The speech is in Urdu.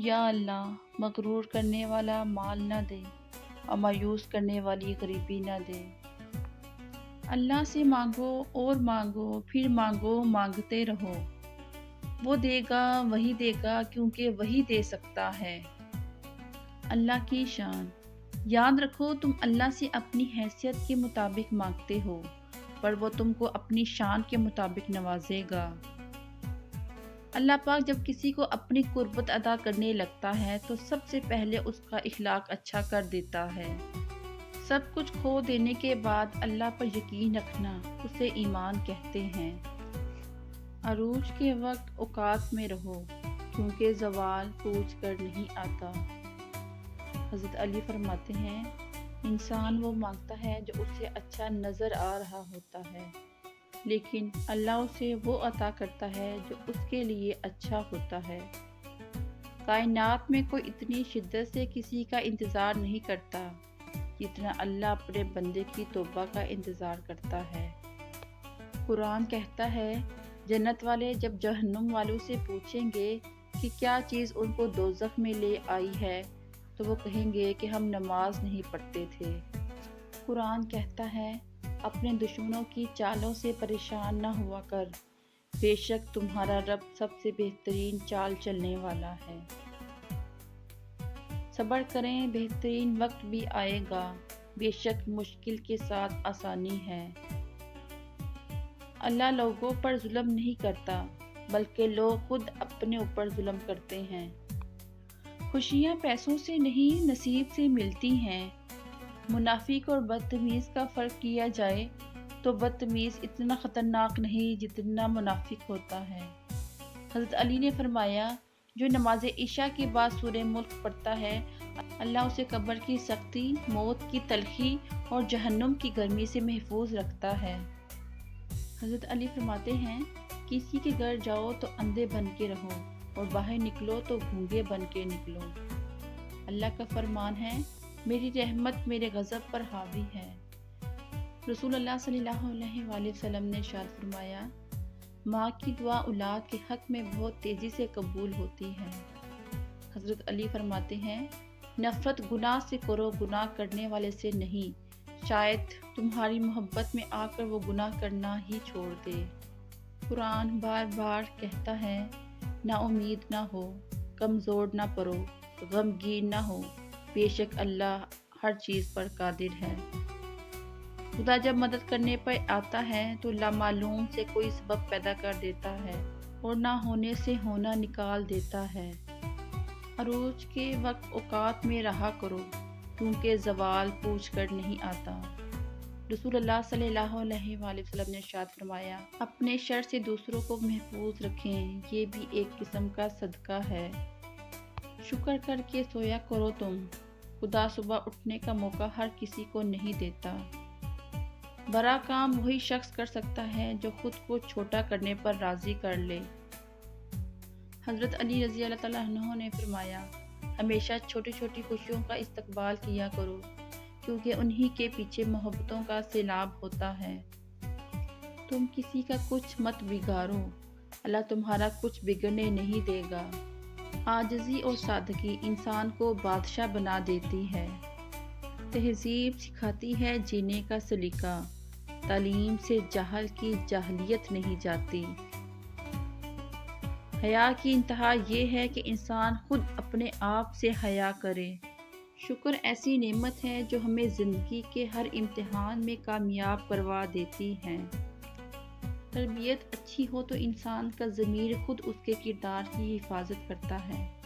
یا اللہ مغرور کرنے والا مال نہ دے اور مایوس کرنے والی غریبی نہ دے۔ اللہ سے مانگو اور مانگو، پھر مانگو، مانگتے رہو، وہ دے گا، وہی دے گا کیونکہ وہی دے سکتا ہے۔ اللہ کی شان۔ یاد رکھو تم اللہ سے اپنی حیثیت کے مطابق مانگتے ہو، پر وہ تم کو اپنی شان کے مطابق نوازے گا۔ اللہ پاک جب کسی کو اپنی قربت ادا کرنے لگتا ہے تو سب سے پہلے اس کا اخلاق اچھا کر دیتا ہے۔ سب کچھ کھو دینے کے بعد اللہ پر یقین رکھنا اسے ایمان کہتے ہیں۔ عروج کے وقت اوقات میں رہو کیونکہ زوال پوچھ کر نہیں آتا۔ حضرت علی فرماتے ہیں انسان وہ مانگتا ہے جو اسے اچھا نظر آ رہا ہوتا ہے، لیکن اللہ اسے وہ عطا کرتا ہے جو اس کے لیے اچھا ہوتا ہے۔ کائنات میں کوئی اتنی شدت سے کسی کا انتظار نہیں کرتا جتنا اللہ اپنے بندے کی توبہ کا انتظار کرتا ہے۔ قرآن کہتا ہے جنت والے جب جہنم والوں سے پوچھیں گے کہ کیا چیز ان کو دوزخ میں لے آئی ہے تو وہ کہیں گے کہ ہم نماز نہیں پڑھتے تھے۔ قرآن کہتا ہے اپنے دشمنوں کی چالوں سے پریشان نہ ہوا کر، بے شک تمہارا رب سب سے بہترین چال چلنے والا ہے۔ صبر کریں، بہترین وقت بھی آئے گا، بے شک مشکل کے ساتھ آسانی ہے۔ اللہ لوگوں پر ظلم نہیں کرتا بلکہ لوگ خود اپنے اوپر ظلم کرتے ہیں۔ خوشیاں پیسوں سے نہیں نصیب سے ملتی ہیں۔ منافق اور بدتمیز کا فرق کیا جائے تو بدتمیز اتنا خطرناک نہیں جتنا منافق ہوتا ہے۔ حضرت علی نے فرمایا جو نماز عشاء کے بعد سورہ ملک پڑھتا ہے اللہ اسے قبر کی سختی، موت کی تلخی اور جہنم کی گرمی سے محفوظ رکھتا ہے۔ حضرت علی فرماتے ہیں کسی کے گھر جاؤ تو اندھے بن کے رہو اور باہر نکلو تو گونگے بن کے نکلو۔ اللہ کا فرمان ہے میری رحمت میرے غضب پر حاوی ہے۔ رسول اللہ صلی اللہ علیہ وآلہ وسلم نے ارشاد فرمایا ماں کی دعا اولاد کے حق میں بہت تیزی سے قبول ہوتی ہے۔ حضرت علی فرماتے ہیں نفرت گناہ سے کرو، گناہ کرنے والے سے نہیں، شاید تمہاری محبت میں آ کر وہ گناہ کرنا ہی چھوڑ دے۔ قرآن بار بار کہتا ہے نا امید نہ ہو، کمزور نہ پڑو، غمگین نہ ہو، بے شک اللہ ہر چیز پر قادر ہے۔ خدا جب مدد کرنے پر آتا ہے تو لامعلوم سے کوئی سبب پیدا کر دیتا ہے اور نہ ہونے سے ہونا نکال دیتا ہے۔ عروج کے وقت اوقات میں رہا کرو کیونکہ زوال پوچھ کر نہیں آتا۔ رسول اللہ صلی اللہ علیہ وآلہ وسلم نے ارشاد فرمایا اپنے شر سے دوسروں کو محفوظ رکھیں، یہ بھی ایک قسم کا صدقہ ہے۔ شکر کر کے سویا کرو تم، خدا صبح اٹھنے کا موقع ہر کسی کو نہیں دیتا۔ بڑا کام وہی شخص کر سکتا ہے جو خود کو چھوٹا کرنے پر راضی کر لے۔ حضرت علی رضی اللہ تعالیٰ عنہ نے فرمایا ہمیشہ چھوٹی چھوٹی خوشیوں کا استقبال کیا کرو کیونکہ انہی کے پیچھے محبتوں کا سیلاب ہوتا ہے۔ تم کسی کا کچھ مت بگاڑو، اللہ تمہارا کچھ بگڑنے نہیں دے گا۔ عاجزی اور سادگی انسان کو بادشاہ بنا دیتی ہے۔ تہذیب سکھاتی ہے جینے کا سلیقہ، تعلیم سے جاہل کی جاہلیت نہیں جاتی۔ حیا کی انتہا یہ ہے کہ انسان خود اپنے آپ سے حیا کرے۔ شکر ایسی نعمت ہے جو ہمیں زندگی کے ہر امتحان میں کامیاب کروا دیتی ہے۔ تربیت اچھی ہو تو انسان کا ضمیر خود اس کے کردار کی حفاظت کرتا ہے۔